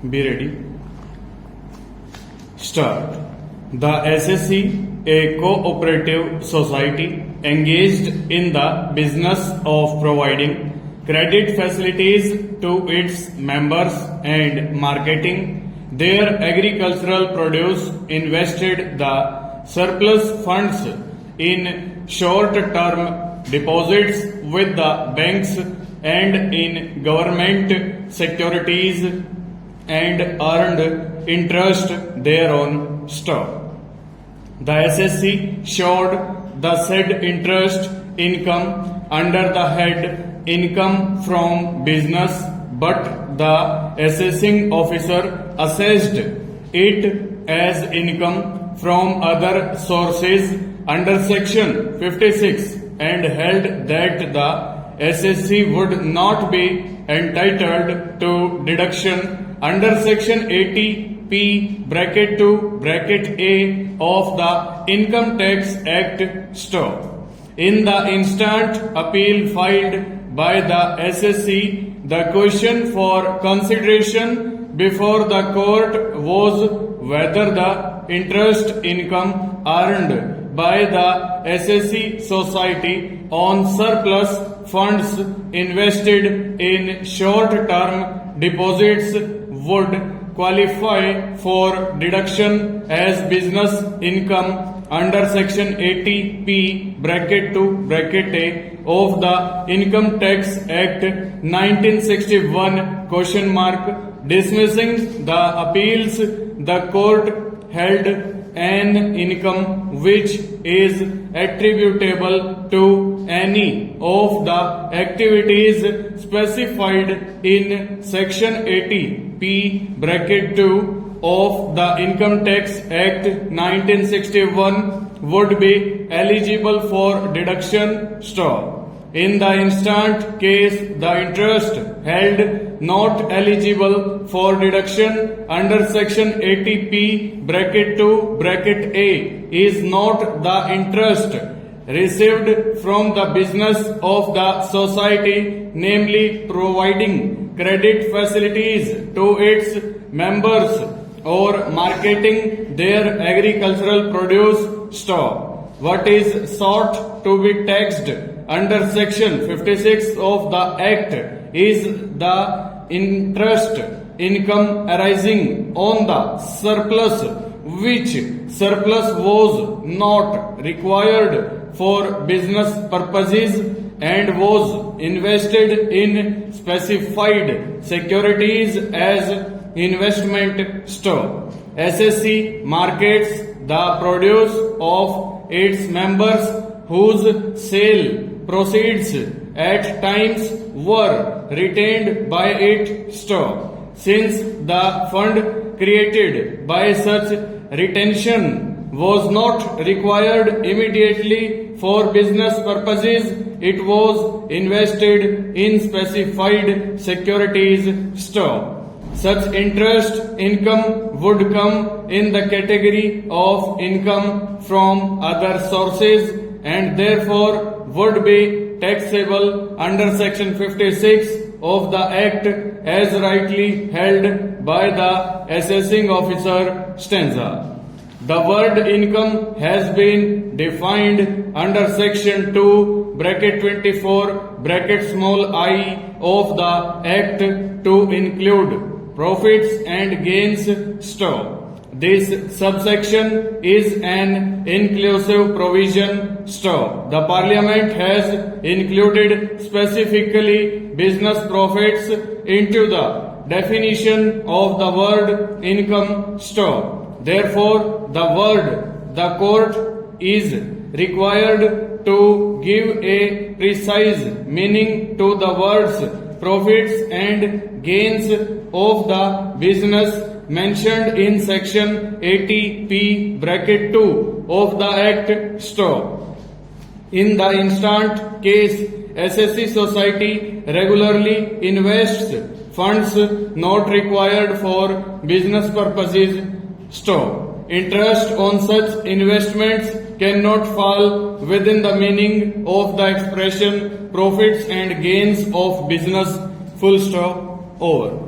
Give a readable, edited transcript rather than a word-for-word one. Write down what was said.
Be ready. Start. The SSC, a cooperative society engaged in the business of providing credit facilities to its members and marketing their agricultural produce, invested the surplus funds in short-term deposits with the banks and in government securities and earned interest thereon. Stop. The SSC showed the said interest income under the head income from business, but the assessing officer assessed it as income from other sources under section 56 and held that the SSC would not be entitled to deduction under section 80P bracket 2 bracket A of the Income Tax Act. Stop. In the instant appeal filed by the SSC, the question for consideration before the court was whether the interest income earned by the SSC society on surplus funds invested in short-term deposits would qualify for deduction as business income under section 80P bracket 2 bracket A of the Income Tax Act 1961 question mark. Dismissing the appeals, the court held an income which is attributable to any of the activities specified in section 80P bracket 2 of the Income Tax Act 1961 would be eligible for deduction. Stop. In the instant case, the interest held not eligible for deduction under section 80P bracket 2 bracket A is not the interest received from the business of the society, namely providing credit facilities to its members or marketing their agricultural produce. Stop. What is sought to be taxed under section 56 of the Act is the interest income arising on the surplus, which surplus was not required for business purposes and was invested in specified securities as investment. Stop. SSC markets the produce of its members whose sale proceeds at times were retained by it. Stop. Since the fund created by such retention was not required immediately for business purposes, it was invested in specified securities. Stop. Such interest income would come in the category of income from other sources and therefore would be taxable under section 56 of the Act as rightly held by the assessing officer. Stanza. The word income has been defined under section 2 bracket 24 bracket small I of the Act to include profits and gains. Stop. This subsection is an inclusive provision. Stop. The Parliament has included specifically business profits into the definition of the word income. Stop. Therefore, the court is required to give a precise meaning to the words profits and gains of the business mentioned in section 80P bracket 2 of the Act. Stop. In the instant case, SSC society regularly invests funds not required for business purposes. Stop. Interest on such investments cannot fall within the meaning of the expression profits and gains of business. Full stop. Over.